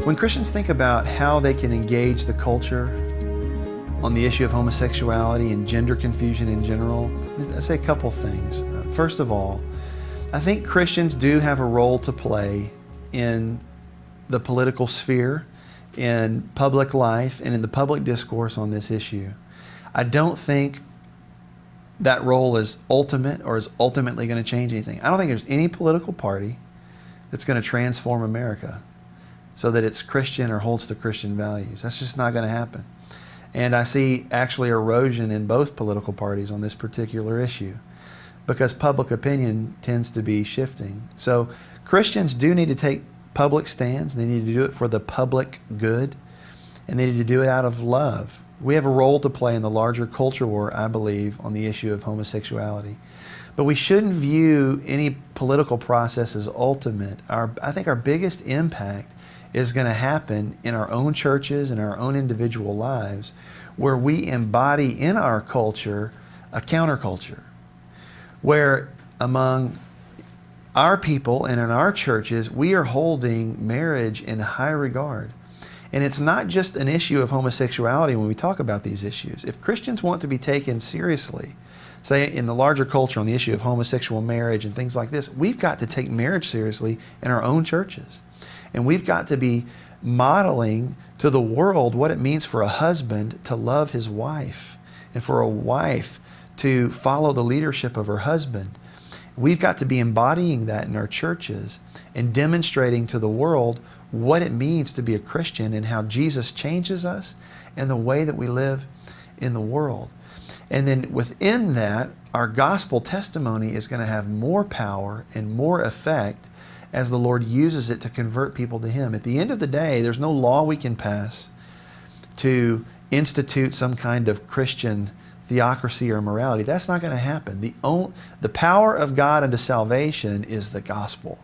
When Christians think about how they can engage the culture on the issue of homosexuality and gender confusion in general, I say a couple things. First of all, I think Christians do have a role to play in the political sphere, in public life, and in the public discourse on this issue. I don't think that role is ultimate or is ultimately going to change anything. I don't think there's any political party that's going to transform America so that it's Christian or holds to Christian values. That's just not going to happen. And I see actually erosion in both political parties on this particular issue because public opinion tends to be shifting. So Christians do need to take public stands. They need to do it for the public good, and they need to do it out of love. We have a role to play in the larger culture war, I believe, on the issue of homosexuality. But we shouldn't view any political process as ultimate. I think our biggest impact is going to happen in our own churches and our own individual lives, where we embody in our culture a counterculture, where among our people and in our churches, we are holding marriage in high regard. And it's not just an issue of homosexuality when we talk about these issues. If Christians want to be taken seriously, say in the larger culture on the issue of homosexual marriage and things like this, we've got to take marriage seriously in our own churches. And we've got to be modeling to the world what it means for a husband to love his wife and for a wife to follow the leadership of her husband. We've got to be embodying that in our churches and demonstrating to the world what it means to be a Christian and how Jesus changes us and the way that we live in the world. And then within that, our gospel testimony is going to have more power and more effect as the Lord uses it to convert people to Him. At the end of the day, there's no law we can pass to institute some kind of Christian theocracy or morality. That's not going to happen. The power of God unto salvation is the gospel.